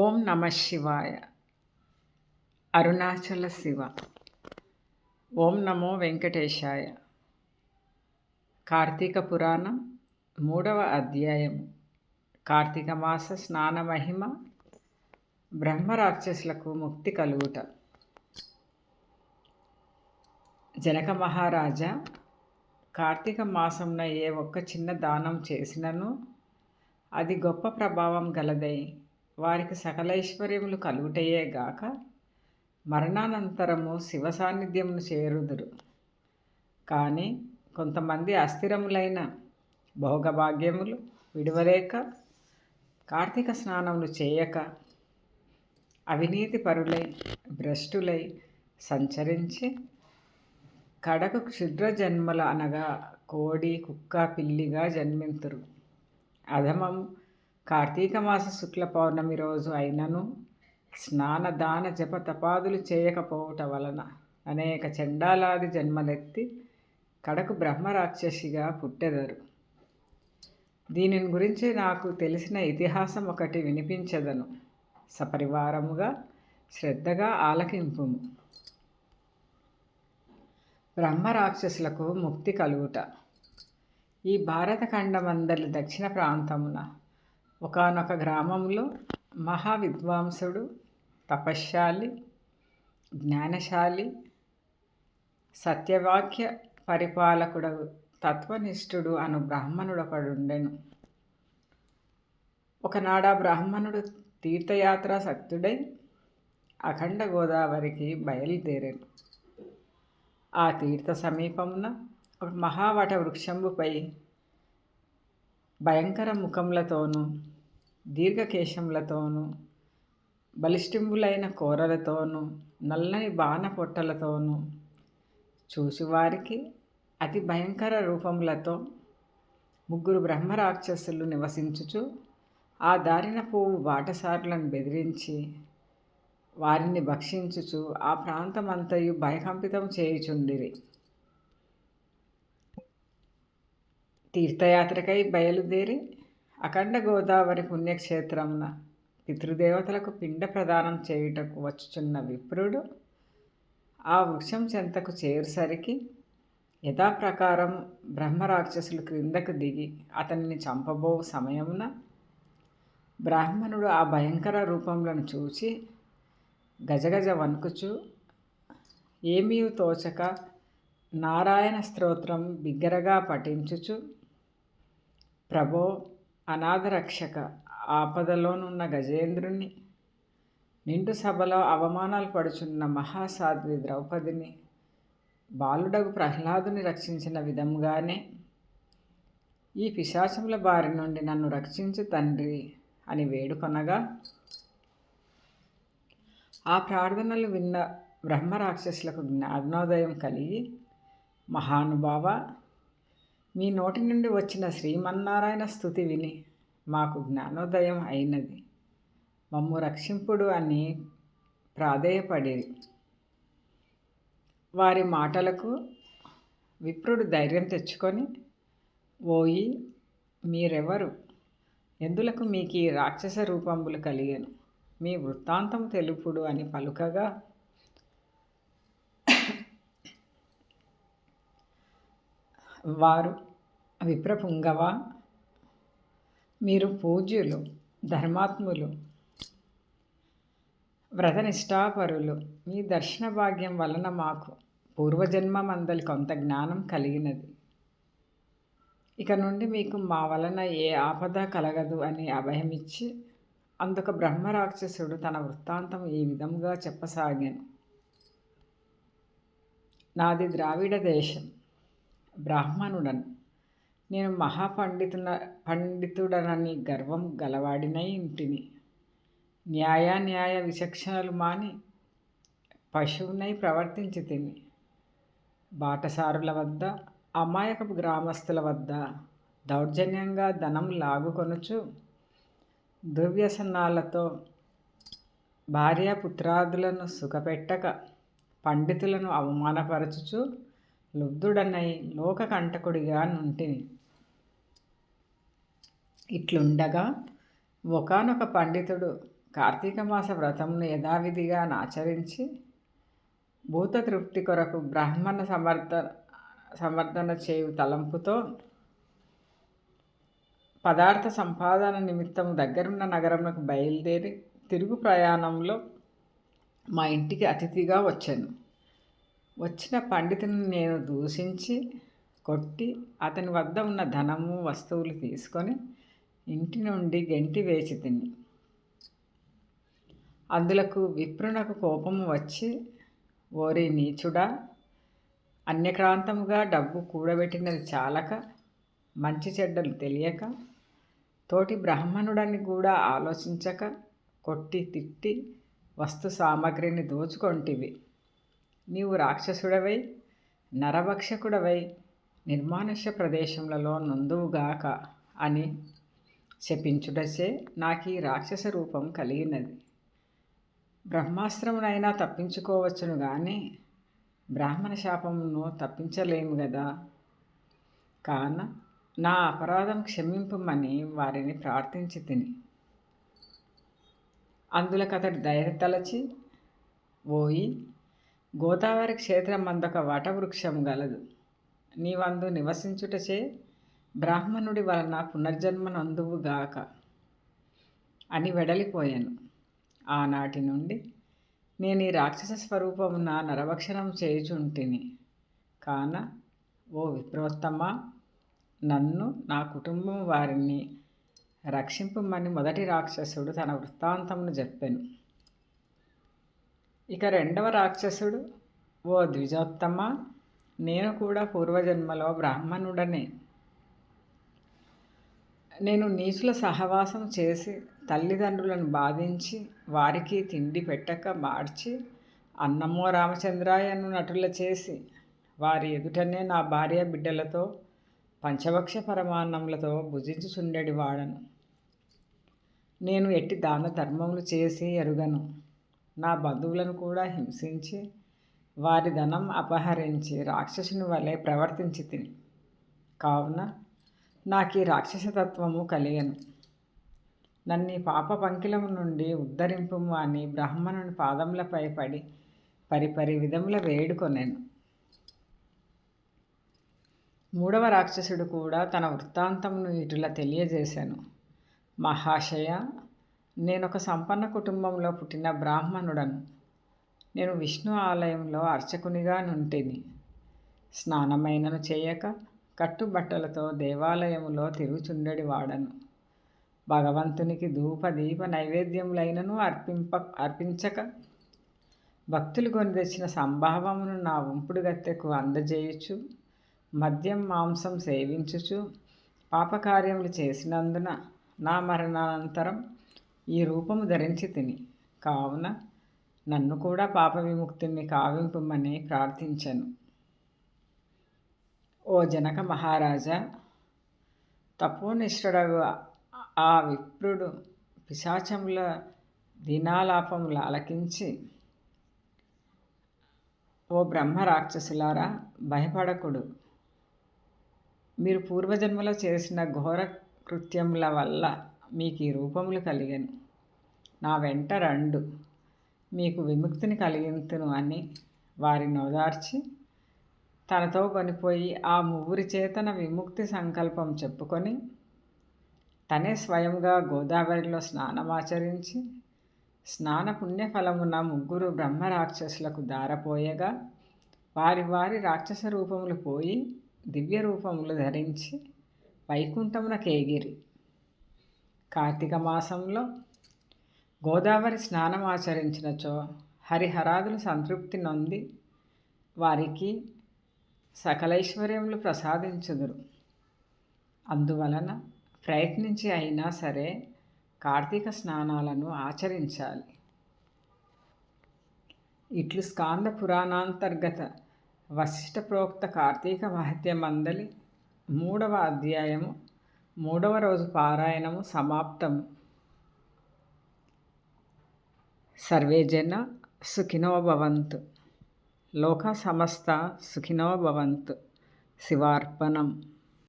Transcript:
ఓం నమ శివాయ. అరుణాచల శివ. ఓం నమో వెంకటేశాయ. కార్తీక పురాణం 3వ అధ్యాయము. కార్తీక మాస స్నాన మహిమ. బ్రహ్మరాక్షసులకు ముక్తి కలుగుట. జనక మహారాజా, కార్తీక మాసంన ఏ ఒక్క చిన్న దానం చేసినను అది గొప్ప ప్రభావం గలదై వారికి సకలైశ్వర్యములు కలుగుటయే గాక మరణానంతరము శివ సాన్నిధ్యమును చేరుదురు. కానీ కొంతమంది అస్థిరములైన భోగభాగ్యములు విడువలేక కార్తీక స్నానములు చేయక అవినీతి పరులై భ్రష్టులై సంచరించి కడకు క్షుద్ర జన్మల అనగా కోడి కుక్క పిల్లిగా జన్మింతురు. అధమము కార్తీక మాస శుక్ల పౌర్ణమి రోజు అయినను స్నాన దాన జప తపాదులు చేయకపోవట వలన అనేక చండాలాది జన్మలెత్తి కడకు బ్రహ్మరాక్షసిగా పుట్టెదరు. దీనిని గురించి నాకు తెలిసిన ఇతిహాసం ఒకటి వినిపించదను. సపరివారముగా శ్రద్ధగా ఆలకింపుము. బ్రహ్మరాక్షసులకు ముక్తి కలుగుట. ఈ భారతఖండమందలి దక్షిణ ప్రాంతమున ఒకానొక గ్రామంలో మహావిద్వాంసుడు, తపశ్శాలి, జ్ఞానశాలి, సత్యవాక్య పరిపాలకుడు, తత్వనిష్ఠుడు అను బ్రాహ్మణుడొకడుండెను. ఒకనాడా బ్రాహ్మణుడు తీర్థయాత్రాసక్తుడై అఖండ గోదావరికి బయలుదేరాడు. ఆ తీర్థ సమీపమున ఒక మహావట వృక్షంబుపై భయంకర ముఖములతోనూ దీర్ఘకేశములతోనూ బలిష్టింబులైన కోరలతోనూ నల్లని బాణ పొట్టలతోనూ చూసివారికి అతి భయంకర రూపములతో 3 బ్రహ్మరాక్షసులు నివసించుచు ఆ దారిన పోవు బాటసారులను బెదిరించి వారిని భక్షించుచు ఆ ప్రాంతమంతయు భయకంపితం చేయుచుండిరి. తీర్థయాత్రకై బయలుదేరి అఖండ గోదావరి పుణ్యక్షేత్రమున పితృదేవతలకు పిండ ప్రదానం చేయుటకు వచ్చుచున్న విప్రుడు ఆ వృక్షం చెంతకు చేరుసరికి యథాప్రకారం బ్రహ్మరాక్షసులు క్రిందకు దిగి అతనిని చంపబో సమయమున బ్రాహ్మణుడు ఆ భయంకర రూపములను చూచి గజగజ వణుకుచు ఏమీ తోచక నారాయణ స్తోత్రం బిగ్గరగా పఠించుచు, ప్రభో, అనాథరక్షక, ఆపదలోనున్న గజేంద్రుని, నిండు సభలో అవమానాలు పడుచున్న మహాసాధ్వి ద్రౌపదిని, బాలుడగు ప్రహ్లాదుని రక్షించిన విధముగానే ఈ పిశాచముల బారి నుండి నన్ను రక్షించు తండ్రి అని వేడుకొనగా ఆ ప్రార్థనలు విన్న బ్రహ్మరాక్షసులకు జ్ఞానోదయం కలిగి, మహానుభావ, మీ నోటి నుండి వచ్చిన శ్రీమన్నారాయణ స్తుతి విని మాకు జ్ఞానోదయం అయినది, మమ్ము రక్షింపుడు అని ప్రాధేయపడిరి. వారి మాటలకు విప్రుడు ధైర్యం తెచ్చుకొని, ఓయి, మీరెవరు? ఎందులకు మీకు ఈ రాక్షస రూపంబులు కలిగెను? మీ వృత్తాంతం తెలుపుడు అని పలుకగా వారు, విప్రపుంగవ, మీరు పూజ్యులు, ధర్మాత్ములు, వ్రతనిష్టాపరులు. మీ దర్శన భాగ్యం వలన మాకు పూర్వజన్మమందలి కొంత జ్ఞానం కలిగినది. ఇక నుండి మీకు మా వలన ఏ ఆపద కలగదు అని అభయమిచ్చి అందుకు బ్రహ్మరాక్షసుడు తన వృత్తాంతం ఈ విధముగా చెప్పసాగాను. నాది ద్రావిడ దేశం, బ్రాహ్మణుడను. నేను పండితుడనని గర్వం గలవాడినై ఇంటిని. న్యాయ విచక్షణలు మాని పశువునై ప్రవర్తించి తిని బాటసారుల వద్ద, అమాయకపు గ్రామస్తుల వద్ద దౌర్జన్యంగా ధనం లాగుకొనుచు దుర్వ్యసనాలతో భార్యాపుత్రాదులను సుఖపెట్టక పండితులను అవమానపరచుచు లుబ్ధుడనై లోకకంటకుడిగా నుంటిని. ఇట్లుండగా ఒకానొక పండితుడు కార్తీక మాస వ్రతమును యథావిధిగా ఆచరించి భూత తృప్తి కొరకు బ్రాహ్మణ సమర్థన చేయు తలంపుతో పదార్థ సంపాదన నిమిత్తము దగ్గరున్న నగరమునకు బయలుదేరి తిరుగు ప్రయాణంలో మా ఇంటికి అతిథిగా వచ్చాను. వచ్చిన పండితుని నేను దూషించి కొట్టి అతని వద్ద ఉన్న ధనము వస్తువులు తీసుకొని ఇంటి నుండి గెంటి వేచి తిని. అందులకు విప్రునకు కోపము వచ్చి, ఓరి నీచుడా, అన్యక్రాంతముగా డబ్బు కూడబెట్టినది చాలక మంచి చెడ్డలు తెలియక తోటి బ్రాహ్మణుడని కూడా ఆలోచించక కొట్టి తిట్టి వస్తు సామగ్రిని దోచుకొంటివి. నీవు రాక్షసుడవై నరభక్షకుడవై నిర్మానుష్య ప్రదేశములలో నొందువుగాక అని శపించుటచే నాకు ఈ రాక్షస రూపం కలిగినది. బ్రహ్మాస్త్రమునైనా తప్పించుకోవచ్చును కానీ బ్రాహ్మణ శాపమును తప్పించలేము గదా. కాన నా అపరాధం క్షమింపమని వారిని ప్రార్థించి తిని. అందులకతడు దయతలచి, ఓయి, గోదావరి క్షేత్రమందొక వటవృక్షము గలదు. నీవందు నివసించుటచే బ్రాహ్మణుడి వలన పునర్జన్మనందువుగాక అని వెడలిపోయాను. ఆనాటి నుండి నేను ఈ రాక్షస స్వరూపమున నరభక్షణం చేయుచుంటిని. కాన ఓ విప్రోత్తమ, నన్ను నా కుటుంబం వారిని రక్షింపమని మొదటి రాక్షసుడు తన వృత్తాంతమును చెప్పాను. ఇక రెండవ రాక్షసుడు, ఓ ద్విజోత్తమ, నేను కూడా పూర్వజన్మలో బ్రాహ్మణుడనే. నేను నీచుల సహవాసం చేసి తల్లిదండ్రులను బాధించి వారికి తిండి పెట్టక మార్చి అన్నమో రామచంద్రాయను నటుల చేసి వారి ఎదుటనే నా భార్య బిడ్డలతో పంచభక్ష పరమాన్నములతో భుజించుచుండెడి వాడను. నేను ఎట్టి దాన ధర్మములు చేసి ఎరుగను. నా బంధువులను కూడా హింసించి వారి ధనం అపహరించి రాక్షసుని వలె ప్రవర్తించి తిని. కావున నాకు ఈ రాక్షసతత్వము కలిగను. నన్ను ఈ పాప పంకిలము నుండి ఉద్ధరింపుము అని బ్రాహ్మణుని పాదములపై పడి పరిపరి విధముల వేడుకొనెను. మూడవ రాక్షసుడు కూడా తన వృత్తాంతమును ఇటులా తెలియజేశాను. మహాశయ, నేనొక సంపన్న కుటుంబంలో పుట్టిన బ్రాహ్మణుడను. నేను విష్ణు ఆలయంలో అర్చకునిగా నుంటిని. స్నానమైనను చేయక కట్టుబట్టలతో దేవాలయములో తిరుగుచుండెడి వాడను. భగవంతునికి ధూప దీప నైవేద్యములైనను అర్పించక భక్తులు కొని తెచ్చిన సంభావమును నా ఉంపుడు గత్తెకు అందజేయుచు మద్యం మాంసం సేవించుచు పాపకార్యములు చేసినందున నా మరణానంతరం ఈ రూపము ధరించి తిని. కావున నన్ను కూడా పాప విముక్తిని కావింపుమని ప్రార్థించాను. ఓ జనక మహారాజా, తపోనిష్ఠుడగు ఆ విప్రుడు పిశాచముల దీనాలాపములు ఆలకించి, ఓ బ్రహ్మ రాక్షసులారా, భయపడకుడు. మీరు పూర్వజన్మలో చేసిన ఘోర కృత్యముల వల్ల మీకు ఈ రూపములు కలిగను. నా వెంట రండు, మీకు విముక్తిని కలిగింతును అని వారిని ఓదార్చి తనతో కొనిపోయి ఆ ముగ్గురి చేతన విముక్తి సంకల్పం చెప్పుకొని తనే స్వయంగా గోదావరిలో స్నానమాచరించి స్నాన పుణ్యఫలమున ముగ్గురు బ్రహ్మరాక్షసులకు దారపోయగా వారి వారి రాక్షస రూపములు పోయి దివ్య రూపములు ధరించి వైకుంఠమున కేగిరి. కార్తీక మాసంలో గోదావరి స్నానమాచరించినచో హరిహరాదులు సంతృప్తి నొంది వారికి సకలైశ్వర్యములు ప్రసాదించుదురు. అందువలన ప్రయత్నించి అయినా సరే కార్తీక స్నానాలను ఆచరించాలి. ఇట్లు స్కాంద పురాణాంతర్గత వశిష్ఠ ప్రోక్త కార్తీక మహత్యమందలి 3వ అధ్యాయము 3వ రోజు పారాయణము సమాప్తము. సర్వే జన సుఖినో భవంతు. లోక సమస్త సుఖినో భవంతు. శివార్పణం.